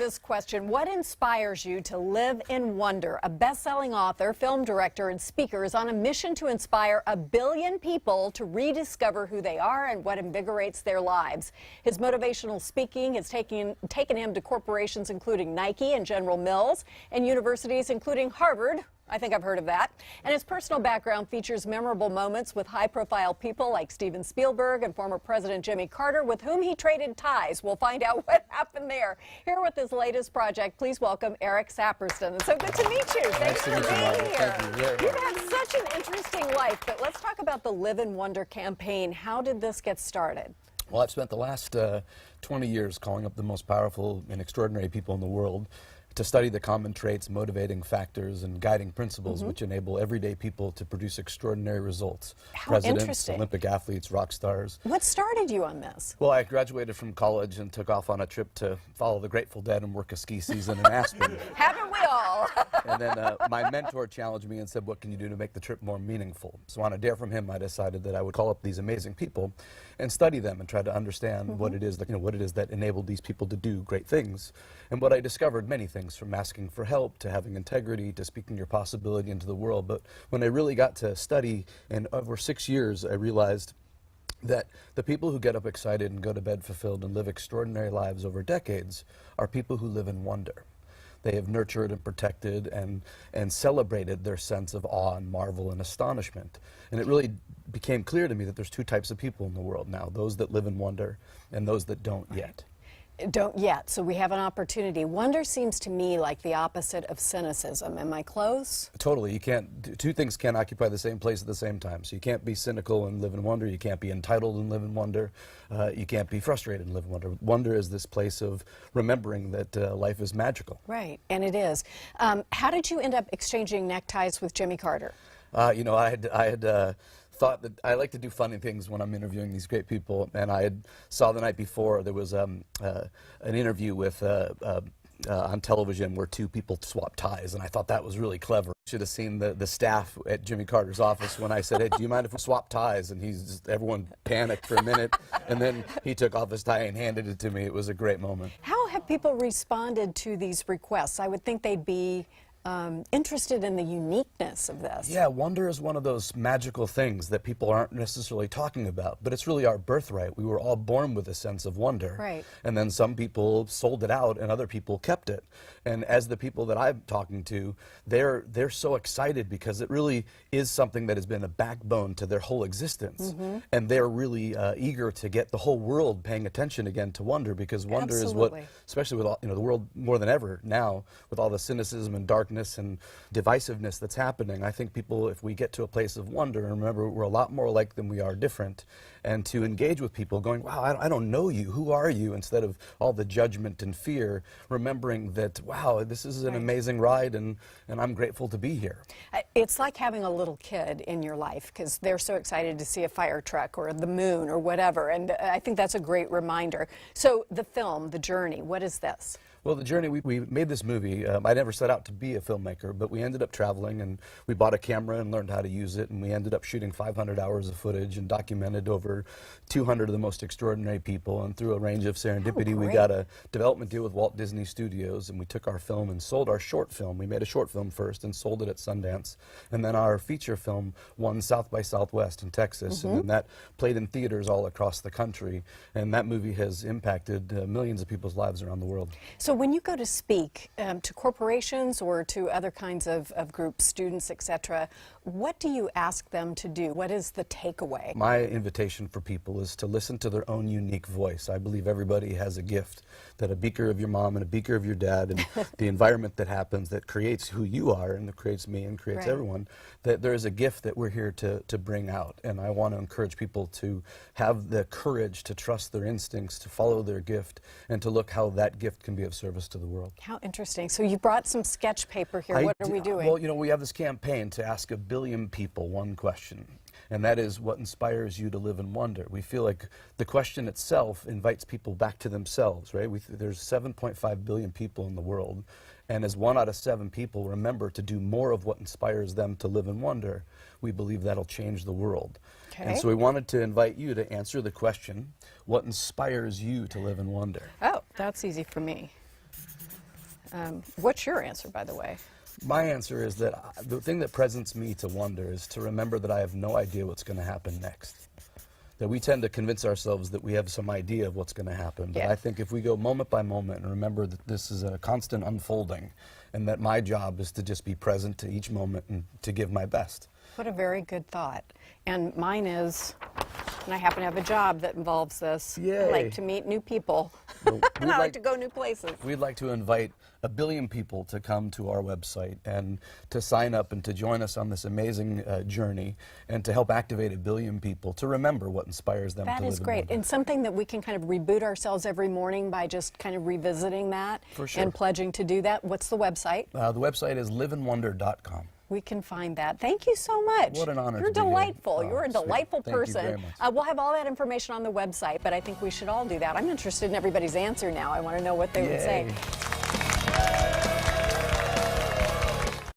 this question. What inspires you to live in wonder? A best-selling author, film director, and speaker is on a mission to inspire 1 billion people to rediscover who they are and what invigorates their lives. His motivational speaking has taken him to corporations including Nike and General Mills, and universities including Harvard. I think I've heard of that. And his personal background features memorable moments with high-profile people like Steven Spielberg and former President Jimmy Carter, with whom he traded ties. We'll find out what happened there. Here with his latest project, please welcome Eric Saperston. It's so good to meet you. Thanks for being here. You've had such an interesting life, but let's talk about the Live in Wonder campaign. How did this get started? Well, I've spent the last 20 years calling up the most powerful and extraordinary people in the world to study the common traits, motivating factors, and guiding principles which enable everyday people to produce extraordinary results. How Presidents, interesting. Olympic athletes, rock stars. What started you on this? Well, I graduated from college and took off on a trip to follow the Grateful Dead and work a ski season in Aspen. Haven't we all? And then my mentor challenged me and said, what can you do to make the trip more meaningful? So on a dare from him, I decided that I would call up these amazing people and study them and try to understand what it is that, what it is that enabled these people to do great things. And what I discovered, many things, from asking for help to having integrity to speaking your possibility into the world. But when I really got to study, and over 6 years, I realized that the people who get up excited and go to bed fulfilled and live extraordinary lives over decades are people who live in wonder. They have nurtured and protected and celebrated their sense of awe and marvel and astonishment. And it really became clear to me that there's two types of people in the world now, those that live in wonder and those that don't yet. Don't yet, so we have an opportunity. Wonder seems to me like the opposite of cynicism. Am I close? Totally. You can't, two things can't occupy the same place at the same time. So you can't be cynical and live in wonder. You can't be entitled and live in wonder. You can't be frustrated and live in wonder. Wonder is this place of remembering that life is magical. Right, and it is. How did you end up exchanging neckties with Jimmy Carter? You know, I had thought that I like to do funny things when I'm interviewing these great people, and I had saw the night before there was an interview with on television where two people swap ties, and I thought that was really clever. Should have seen the staff at Jimmy Carter's office when I said, hey, do you mind if we swap ties? And everyone panicked for a minute, and then he took off his tie and handed it to me. It was a great moment. How have people responded to these requests? I would think they'd be interested in the uniqueness of this. Yeah, wonder is one of those magical things that people aren't necessarily talking about, but it's really our birthright. We were all born with a sense of wonder. Right. And then some people sold it out and other people kept it. And as the people that I'm talking to, they're so excited because it really is something that has been a backbone to their whole existence. And they're really eager to get the whole world paying attention again to wonder, because wonder is what, especially with all, the world more than ever now, with all the cynicism and darkness and divisiveness that's happening. I think people, if we get to a place of wonder, and remember we're a lot more alike than we are different, and to engage with people going, wow, I don't know you, who are you, instead of all the judgment and fear, remembering that, wow, this is an amazing ride, and I'm grateful to be here. It's like having a little kid in your life, because they're so excited to see a fire truck or the moon or whatever, and I think that's a great reminder. So the film, The Journey, what is this? Well, The Journey, we made this movie. I never set out to be a filmmaker, but we ended up traveling, and we bought a camera and learned how to use it, and we ended up shooting 500 hours of footage and documented over 200 of the most extraordinary people, and through a range of serendipity, we got a development deal with Walt Disney Studios, and we took our film and sold our short film. We made a short film first and sold it at Sundance, and then our feature film won South by Southwest in Texas, and then that played in theaters all across the country, and that movie has impacted millions of people's lives around the world. So when you go to speak to corporations or to other kinds of groups, students, etc., what do you ask them to do? What is the takeaway? My invitation for people is to listen to their own unique voice. I believe everybody has a gift, that a beaker of your mom and a beaker of your dad and the environment that happens that creates who you are and that creates me and creates everyone, that there is a gift that we're here to bring out. And I want to encourage people to have the courage to trust their instincts, to follow their gift, and to look how that gift can be of service to the world. How interesting. So you brought some sketch paper here. What are we doing? Well, we have this campaign to ask 1 billion people one question, and that is, what inspires you to live in wonder? We feel like the question itself invites people back to themselves, right? There's 7.5 billion people in the world, and as 1 out of 7 people remember to do more of what inspires them to live in wonder, we believe that'll change the world. And so we wanted to invite you to answer the question, what inspires you to live in wonder? Oh, that's easy for me. What's your answer, by the way? My answer is that the thing that presents me to wonder is to remember that I have no idea what's going to happen next. That we tend to convince ourselves that we have some idea of what's going to happen. But Yeah. I think if we go moment by moment and remember that this is a constant unfolding and that my job is to just be present to each moment and to give my best. What a very good thought. And mine is, and I happen to have a job that involves this. I Yay. like to meet new people. Well, And I like to go new places. We'd like to invite 1 billion people to come to our website and to sign up and to join us on this amazing journey and to help activate 1 billion people to remember what inspires them to live That is in great. wonder. And something that we can kind of reboot ourselves every morning by just kind of revisiting that For sure. and pledging to do that. What's the website? The website is liveinwonder.com. We can find that. Thank you so much. What an honor You're to be here. delightful. Oh, You're a sweet. delightful Thank you person. very much. We'll have all that information on the website, but I think we should all do that. I'm interested in everybody's answer now. I want to know what they would say. Yay.